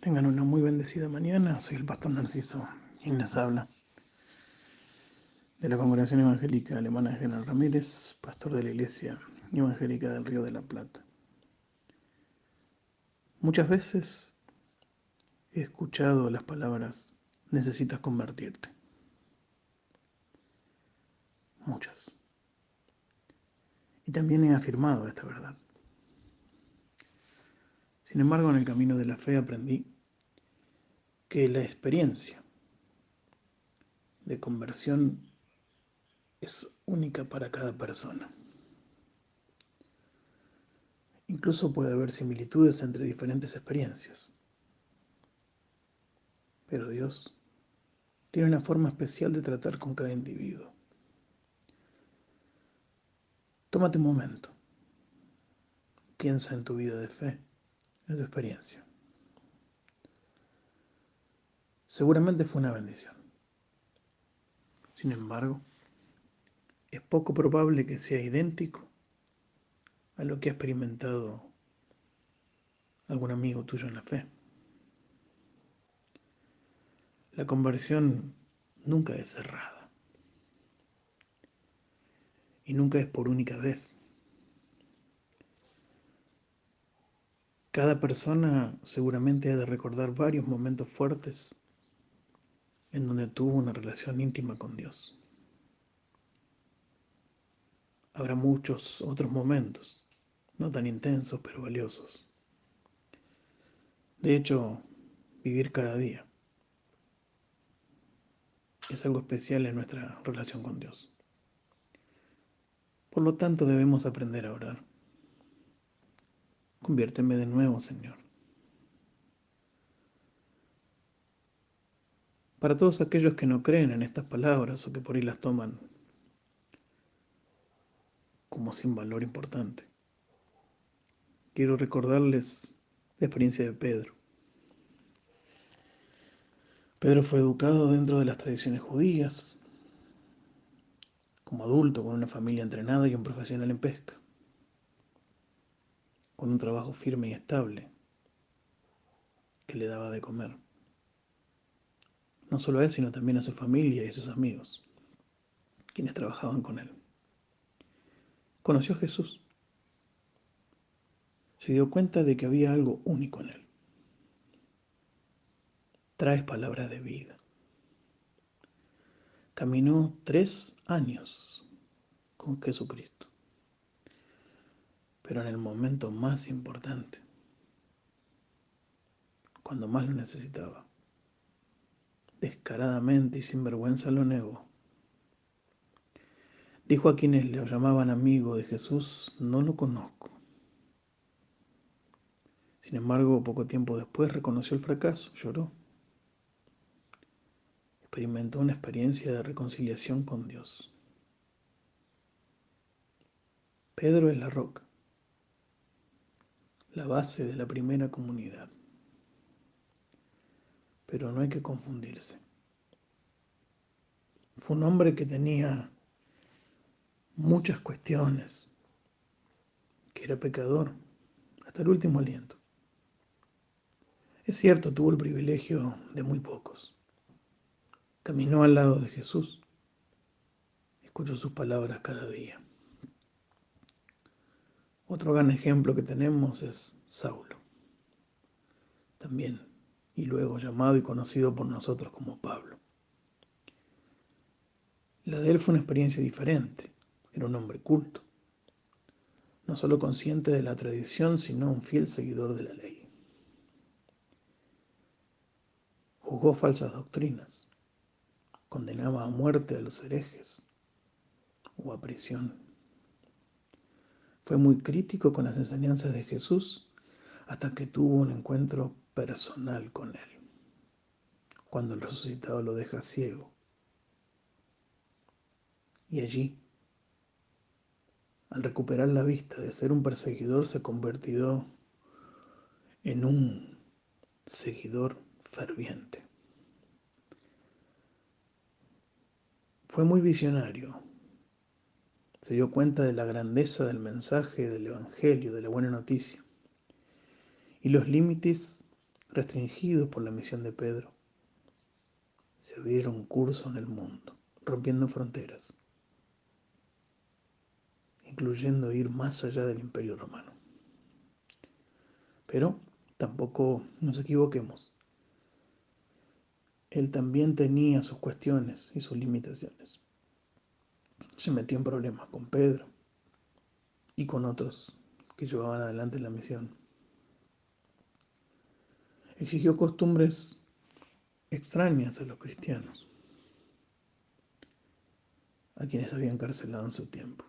Tengan una muy bendecida mañana. Soy el pastor Narciso, quien les habla, de la Congregación Evangélica Alemana de General Ramírez, pastor de la Iglesia Evangélica del Río de la Plata. Muchas veces he escuchado las palabras necesitas convertirte. Muchas. Y también he afirmado esta verdad. Sin embargo, en el camino de la fe aprendí que la experiencia de conversión es única para cada persona. Incluso puede haber similitudes entre diferentes experiencias. Pero Dios tiene una forma especial de tratar con cada individuo. Tómate un momento. Piensa en tu vida de fe, en tu experiencia. Seguramente fue una bendición. Sin embargo, es poco probable que sea idéntico a lo que ha experimentado algún amigo tuyo en la fe. La conversión nunca es cerrada y nunca es por única vez. Cada persona seguramente ha de recordar varios momentos fuertes en donde tuvo una relación íntima con Dios. Habrá muchos otros momentos, no tan intensos pero valiosos. De hecho, vivir cada día es algo especial en nuestra relación con Dios. Por lo tanto, debemos aprender a orar. Conviérteme de nuevo, Señor. Para todos aquellos que no creen en estas palabras o que por ahí las toman como sin valor importante, quiero recordarles la experiencia de Pedro. Pedro fue educado dentro de las tradiciones judías, como adulto, con una familia entrenada y un profesional en pesca, con un trabajo firme y estable que le daba de comer. No solo a él, sino también a su familia y a sus amigos, quienes trabajaban con él. Conoció a Jesús. Se dio cuenta de que había algo único en él. Traes palabras de vida. Caminó 3 años con Jesucristo. Pero en el momento más importante, cuando más lo necesitaba, descaradamente y sin vergüenza lo negó. Dijo a quienes le llamaban amigo de Jesús, no lo conozco. Sin embargo, poco tiempo después reconoció el fracaso, lloró. Experimentó una experiencia de reconciliación con Dios. Pedro es la roca, la base de la primera comunidad. Pero no hay que confundirse. Fue un hombre que tenía muchas cuestiones, que era pecador hasta el último aliento. Es cierto, tuvo el privilegio de muy pocos. Caminó al lado de Jesús, escuchó sus palabras cada día. Otro gran ejemplo que tenemos es Saulo, también, y luego llamado y conocido por nosotros como Pablo. La de él fue una experiencia diferente. Era un hombre culto, no solo consciente de la tradición, sino un fiel seguidor de la ley. Juzgó falsas doctrinas, condenaba a muerte a los herejes o a prisión. Fue muy crítico con las enseñanzas de Jesús hasta que tuvo un encuentro personal con él, cuando el resucitado lo deja ciego. Y allí, al recuperar la vista de ser un perseguidor, se convirtió en un seguidor ferviente. Fue muy visionario. Se dio cuenta de la grandeza del mensaje del Evangelio, de la buena noticia, y los límites restringidos por la misión de Pedro, se abrieron curso en el mundo, rompiendo fronteras, incluyendo ir más allá del Imperio Romano. Pero tampoco nos equivoquemos. Él también tenía sus cuestiones y sus limitaciones. Se metió en problemas con Pedro y con otros que llevaban adelante la misión. Exigió costumbres extrañas a los cristianos, a quienes había encarcelado en su tiempo.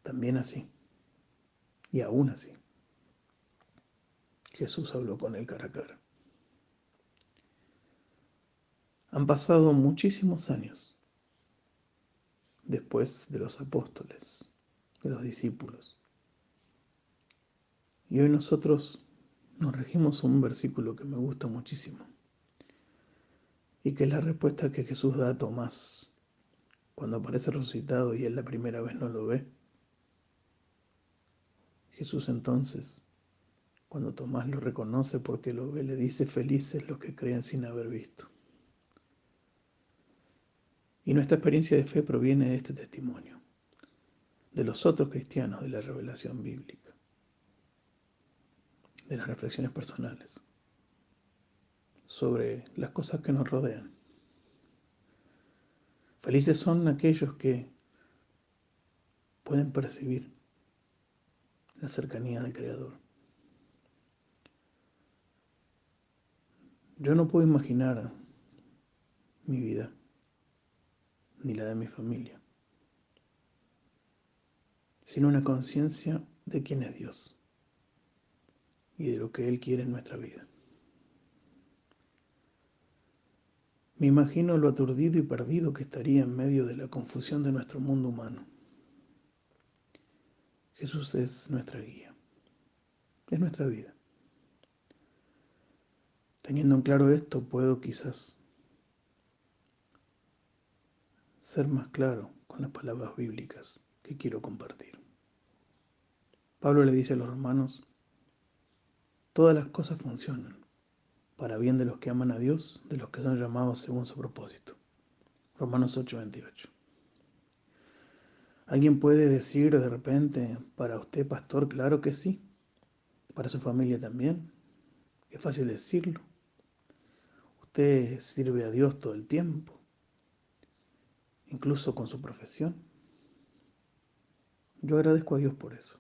También así, y aún así, Jesús habló con él cara a cara. Han pasado muchísimos años después de los apóstoles, de los discípulos. Y hoy nosotros nos regimos un versículo que me gusta muchísimo y que es la respuesta que Jesús da a Tomás cuando aparece resucitado y él la primera vez no lo ve. Jesús entonces, cuando Tomás lo reconoce porque lo ve, le dice: felices los que creen sin haber visto. Y nuestra experiencia de fe proviene de este testimonio, de los otros cristianos, de la revelación bíblica, de las reflexiones personales sobre las cosas que nos rodean. Felices son aquellos que pueden percibir la cercanía del Creador. Yo no puedo imaginar mi vida, ni la de mi familia, sin una conciencia de quién es Dios y de lo que Él quiere en nuestra vida. Me imagino lo aturdido y perdido que estaría en medio de la confusión de nuestro mundo humano. Jesús es nuestra guía, es nuestra vida. Teniendo en claro esto, puedo quizás ser más claro con las palabras bíblicas que quiero compartir. Pablo le dice a los romanos: todas las cosas funcionan para bien de los que aman a Dios, de los que son llamados según su propósito. Romanos 8:28. ¿Alguien puede decir de repente: para usted, pastor? Claro que sí. ¿Para su familia también? Es fácil decirlo. Usted sirve a Dios todo el tiempo, incluso con su profesión. Yo agradezco a Dios por eso.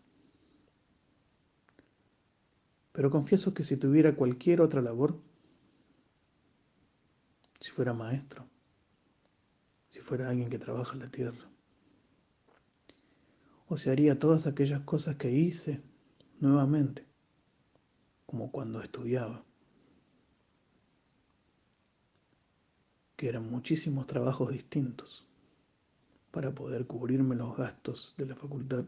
Pero confieso que si tuviera cualquier otra labor, si fuera maestro, si fuera alguien que trabaja en la tierra, o si haría todas aquellas cosas que hice nuevamente, como cuando estudiaba, que eran muchísimos trabajos distintos para poder cubrirme los gastos de la facultad,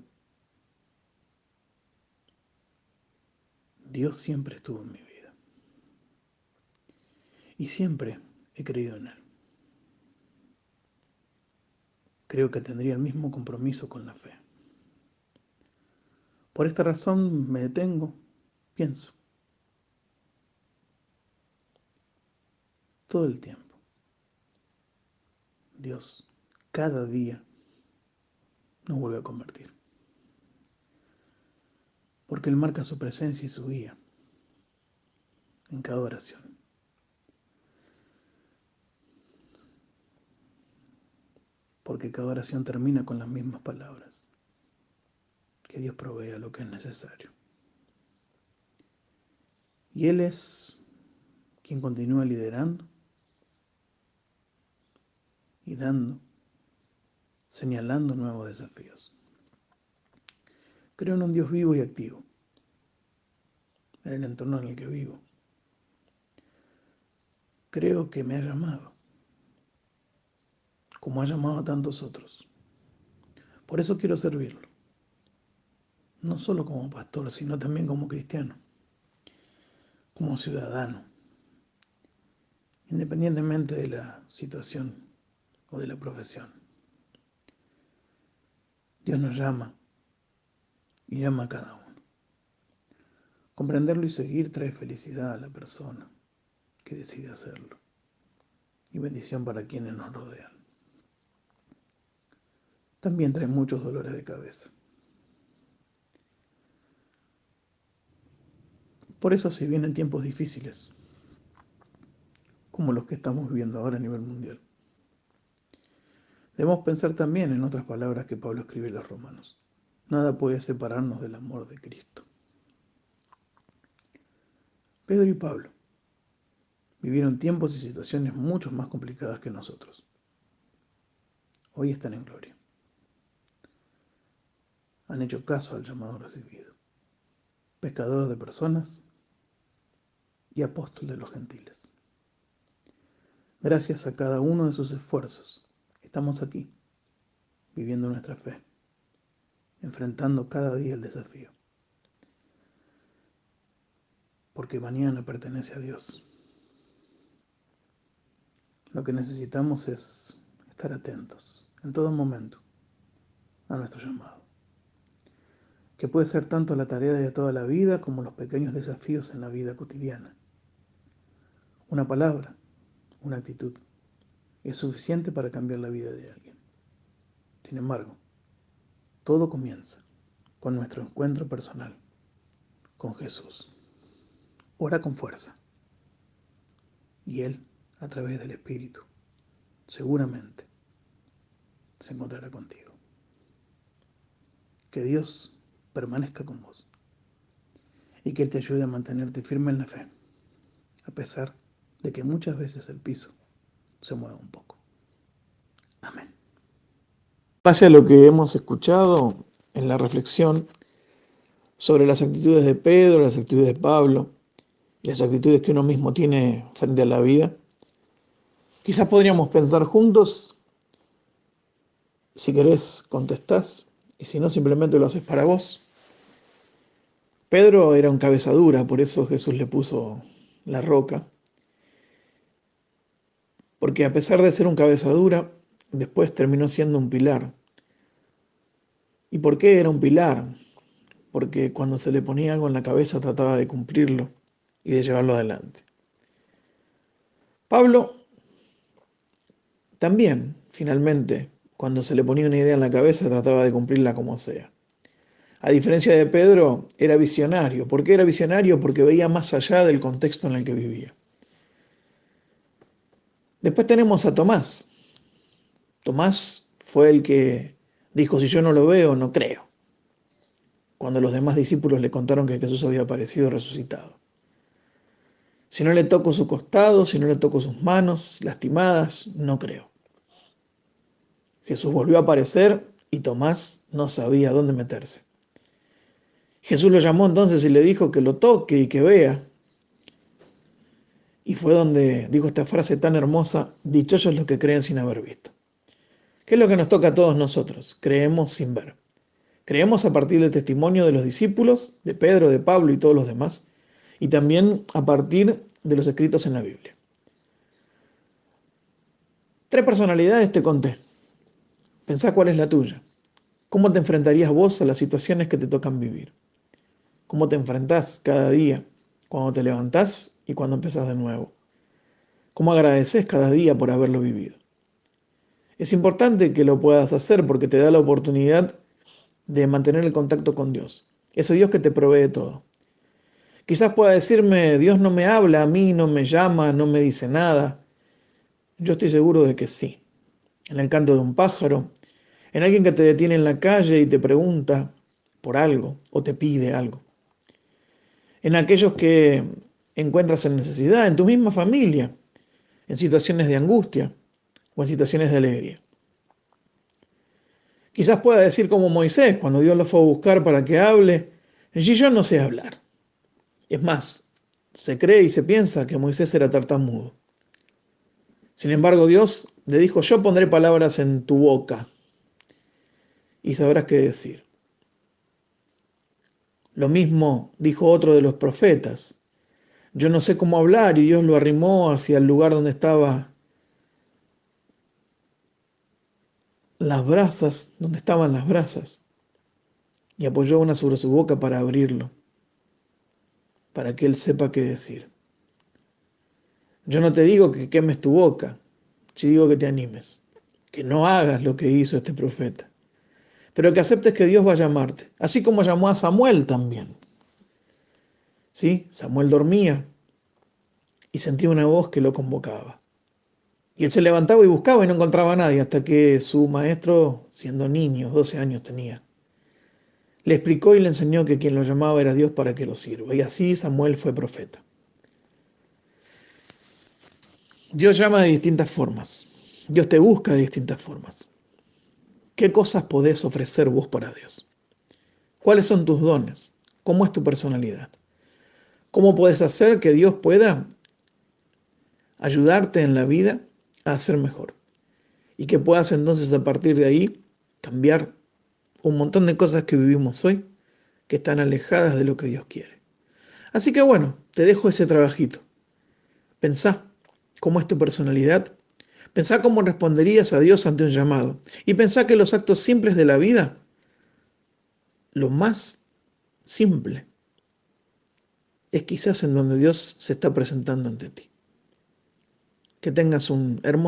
Dios siempre estuvo en mi vida y siempre he creído en Él. Creo que tendría el mismo compromiso con la fe. Por esta razón me detengo, pienso, todo el tiempo. Dios cada día nos vuelve a convertir, porque Él marca su presencia y su guía en cada oración. Porque cada oración termina con las mismas palabras: que Dios provea lo que es necesario. Y Él es quien continúa liderando y dando, señalando nuevos desafíos. Creo en un Dios vivo y activo, en el entorno en el que vivo. Creo que me ha llamado, como ha llamado a tantos otros. Por eso quiero servirlo, no solo como pastor, sino también como cristiano, como ciudadano, independientemente de la situación o de la profesión. Dios nos llama y llama a cada uno. Comprenderlo y seguir trae felicidad a la persona que decide hacerlo y bendición para quienes nos rodean. También trae muchos dolores de cabeza. Por eso, si vienen tiempos difíciles, como los que estamos viviendo ahora a nivel mundial, debemos pensar también en otras palabras que Pablo escribe a los romanos. Nada puede separarnos del amor de Cristo. Pedro y Pablo vivieron tiempos y situaciones mucho más complicadas que nosotros. Hoy están en gloria. Han hecho caso al llamado recibido. Pescadores de personas y apóstol de los gentiles. Gracias a cada uno de sus esfuerzos, estamos aquí, viviendo nuestra fe, enfrentando cada día el desafío. Porque mañana pertenece a Dios. Lo que necesitamos es estar atentos en todo momento a nuestro llamado, que puede ser tanto la tarea de toda la vida como los pequeños desafíos en la vida cotidiana. Una palabra, una actitud, es suficiente para cambiar la vida de alguien. Sin embargo, todo comienza con nuestro encuentro personal con Jesús. Ora con fuerza y Él, a través del Espíritu, seguramente se encontrará contigo. Que Dios permanezca con vos y que Él te ayude a mantenerte firme en la fe, a pesar de que muchas veces el piso se mueva un poco. Amén. Base a lo que hemos escuchado en la reflexión sobre las actitudes de Pedro, las actitudes de Pablo, las actitudes que uno mismo tiene frente a la vida, quizás podríamos pensar juntos. Si querés, contestás, y si no, simplemente lo haces para vos. Pedro era un cabeza dura, por eso Jesús le puso la roca, porque a pesar de ser un cabeza dura, después terminó siendo un pilar. ¿Y por qué era un pilar? Porque cuando se le ponía algo en la cabeza trataba de cumplirlo y de llevarlo adelante. Pablo también, finalmente, cuando se le ponía una idea en la cabeza trataba de cumplirla como sea. A diferencia de Pedro, era visionario. ¿Por qué era visionario? Porque veía más allá del contexto en el que vivía. Después tenemos a Tomás. Tomás fue el que dijo, si yo no lo veo, no creo. Cuando los demás discípulos le contaron que Jesús había aparecido resucitado. Si no le toco su costado, si no le toco sus manos lastimadas, no creo. Jesús volvió a aparecer y Tomás no sabía dónde meterse. Jesús lo llamó entonces y le dijo que lo toque y que vea. Y fue donde dijo esta frase tan hermosa, dichosos los que creen sin haber visto. ¿Qué es lo que nos toca a todos nosotros? Creemos sin ver. Creemos a partir del testimonio de los discípulos, de Pedro, de Pablo y todos los demás, y también a partir de los escritos en la Biblia. 3 personalidades te conté. Pensá cuál es la tuya. ¿Cómo te enfrentarías vos a las situaciones que te tocan vivir? ¿Cómo te enfrentás cada día, cuando te levantás y cuando empezás de nuevo? ¿Cómo agradeces cada día por haberlo vivido? Es importante que lo puedas hacer porque te da la oportunidad de mantener el contacto con Dios, ese Dios que te provee todo. Quizás pueda decirme, Dios no me habla a mí, no me llama, no me dice nada. Yo estoy seguro de que sí. En el canto de un pájaro, en alguien que te detiene en la calle y te pregunta por algo o te pide algo. En aquellos que encuentras en necesidad, en tu misma familia, en situaciones de angustia o en situaciones de alegría. Quizás pueda decir como Moisés, cuando Dios lo fue a buscar para que hable, y yo no sé hablar. Es más, se cree y se piensa que Moisés era tartamudo. Sin embargo, Dios le dijo, yo pondré palabras en tu boca y sabrás qué decir. Lo mismo dijo otro de los profetas. Yo no sé cómo hablar y Dios lo arrimó hacia el lugar donde estaban las brasas, y apoyó una sobre su boca para abrirlo. para que Él sepa qué decir. Yo no te digo que quemes tu boca, sí digo que te animes, que no hagas lo que hizo este profeta, pero que aceptes que Dios va a llamarte, así como llamó a Samuel también. ¿Sí? Samuel dormía y sentía una voz que lo convocaba. Y él se levantaba y buscaba y no encontraba a nadie hasta que su maestro, siendo niño, 12 años tenía, le explicó y le enseñó que quien lo llamaba era Dios para que lo sirva. Y así Samuel fue profeta. Dios llama de distintas formas. Dios te busca de distintas formas. ¿Qué cosas podés ofrecer vos para Dios? ¿Cuáles son tus dones? ¿Cómo es tu personalidad? ¿Cómo puedes hacer que Dios pueda ayudarte en la vida a ser mejor? Y que puedas entonces a partir de ahí cambiar un montón de cosas que vivimos hoy que están alejadas de lo que Dios quiere. Así que bueno, te dejo ese trabajito. Pensá cómo es tu personalidad. Pensá cómo responderías a Dios ante un llamado. Y pensá que los actos simples de la vida, lo más simple, es quizás en donde Dios se está presentando ante ti. Que tengas un hermoso